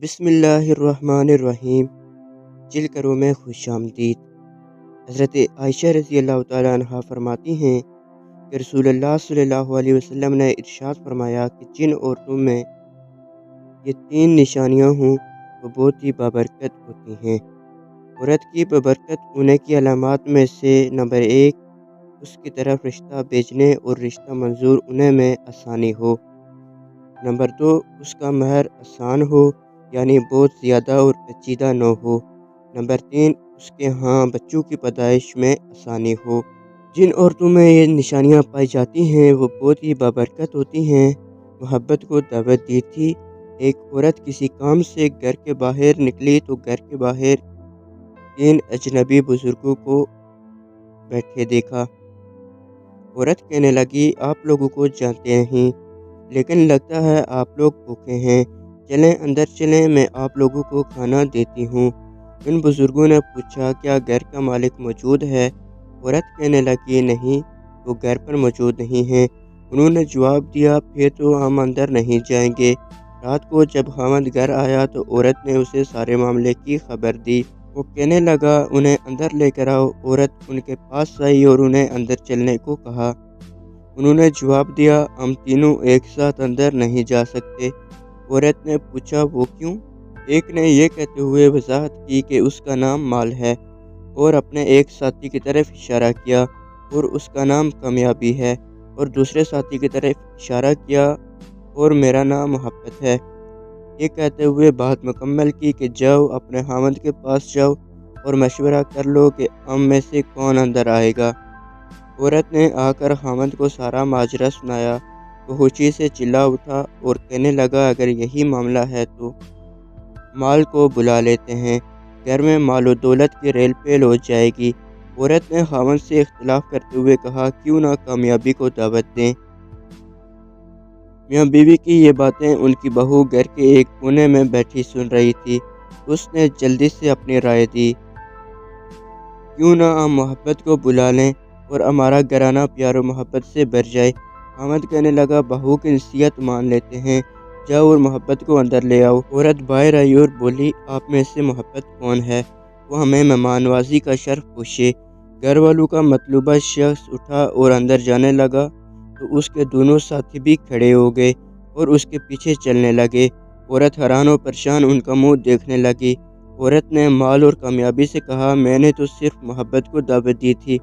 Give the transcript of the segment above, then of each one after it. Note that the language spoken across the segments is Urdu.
بسم اللہ الرحمن الرحیم۔ چل کرو میں خوش آمدید۔ حضرت عائشہ رضی اللہ تعالیٰ عنہ فرماتی ہیں کہ رسول اللہ صلی اللہ علیہ وسلم نے ارشاد فرمایا کہ جن عورتوں میں یہ 3 نشانیاں ہوں وہ بہت ہی بابرکت ہوتی ہیں۔ عورت کی بابرکت ہونے کی علامات میں سے نمبر 1، اس کی طرف رشتہ بھیجنے اور رشتہ منظور ہونے میں آسانی ہو۔ نمبر 2، اس کا مہر آسان ہو، یعنی بہت زیادہ اور پیچیدہ نہ ہو۔ نمبر 3، اس کے ہاں بچوں کی پیدائش میں آسانی ہو۔ جن عورتوں میں یہ نشانیاں پائی جاتی ہیں وہ بہت ہی بابرکت ہوتی ہیں۔ محبت کو دعوت دی تھی۔ ایک عورت کسی کام سے گھر کے باہر نکلی تو گھر کے باہر 3 اجنبی بزرگوں کو بیٹھے دیکھا۔ عورت کہنے لگی، آپ لوگوں کو جانتے نہیں، لیکن لگتا ہے آپ لوگ بھوکے ہیں، چلیں اندر چلیں، میں آپ لوگوں کو کھانا دیتی ہوں۔ ان بزرگوں نے پوچھا، کیا گھر کا مالک موجود ہے؟ عورت کہنے لگی، نہیں، وہ گھر پر موجود نہیں ہیں۔ انہوں نے جواب دیا، پھر تو ہم اندر نہیں جائیں گے۔ رات کو جب خاوند گھر آیا تو عورت نے اسے سارے معاملے کی خبر دی۔ وہ کہنے لگا، انہیں اندر لے کر آؤ۔ عورت ان کے پاس آئی اور انہیں اندر چلنے کو کہا۔ انہوں نے جواب دیا، ہم تینوں ایک ساتھ اندر نہیں جا سکتے۔ عورت نے پوچھا، وہ کیوں؟ ایک نے یہ کہتے ہوئے وضاحت کی کہ اس کا نام مال ہے، اور اپنے ایک ساتھی کی طرف اشارہ کیا، اور اس کا نام کامیابی ہے، اور دوسرے ساتھی کی طرف اشارہ کیا، اور میرا نام محبت ہے۔ یہ کہتے ہوئے بات مکمل کی کہ جاؤ اپنے خاوند کے پاس جاؤ اور مشورہ کر لو کہ ہم میں سے کون اندر آئے گا۔ عورت نے آ کر خاوند کو سارا ماجرا سنایا۔ وہ خوشی سے چلا اٹھا اور کہنے لگا، اگر یہی معاملہ ہے تو مال کو بلا لیتے ہیں، گھر میں مال و دولت کی ریل پیل ہو جائے گی۔ عورت نے خاوند سے اختلاف کرتے ہوئے کہا، کیوں نہ کامیابی کو دعوت دیں؟ میاں بیوی کی یہ باتیں ان کی بہو گھر کے ایک کونے میں بیٹھی سن رہی تھی۔ اس نے جلدی سے اپنی رائے دی، کیوں نہ ہم محبت کو بلا لیں اور ہمارا گھرانہ پیار و محبت سے بھر جائے۔ خاوند کہنے لگا، بہو کی نصیحت مان لیتے ہیں، جاؤ اور محبت کو اندر لے آؤ۔ عورت باہر آئی اور بولی، آپ میں سے محبت کون ہے؟ وہ ہمیں مہمان نوازی کا شرف پوچھے۔ گھر والوں کا مطلوبہ شخص اٹھا اور اندر جانے لگا تو اس کے دونوں ساتھی بھی کھڑے ہو گئے اور اس کے پیچھے چلنے لگے۔ عورت حیران و پریشان ان کا منہ دیکھنے لگی۔ عورت نے مال اور کامیابی سے کہا، میں نے تو صرف محبت کو دعوت دی تھی،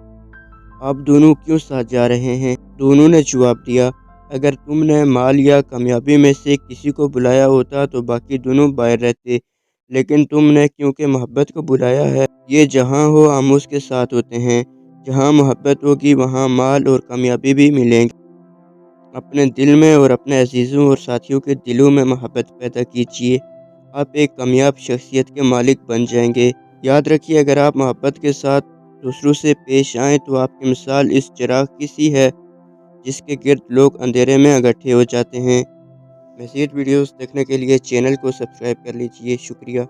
آپ دونوں کیوں ساتھ جا رہے ہیں؟ دونوں نے جواب دیا، اگر تم نے مال یا کامیابی میں سے کسی کو بلایا ہوتا تو باقی دونوں باہر رہتے، لیکن تم نے کیونکہ محبت کو بلایا ہے، یہ جہاں ہو ہم اس کے ساتھ ہوتے ہیں۔ جہاں محبت ہوگی وہاں مال اور کامیابی بھی ملیں گے۔ اپنے دل میں اور اپنے عزیزوں اور ساتھیوں کے دلوں میں محبت پیدا کیجیے، آپ ایک کامیاب شخصیت کے مالک بن جائیں گے۔ یاد رکھیے، اگر آپ محبت کے ساتھ دوسروں سے پیش آئیں تو آپ کی مثال اس چراغ کی سی ہے جس کے گرد لوگ اندھیرے میں اکٹھے ہو جاتے ہیں۔ مزید ویڈیوز دیکھنے کے لیے چینل کو سبسکرائب کر لیجیے۔ شکریہ۔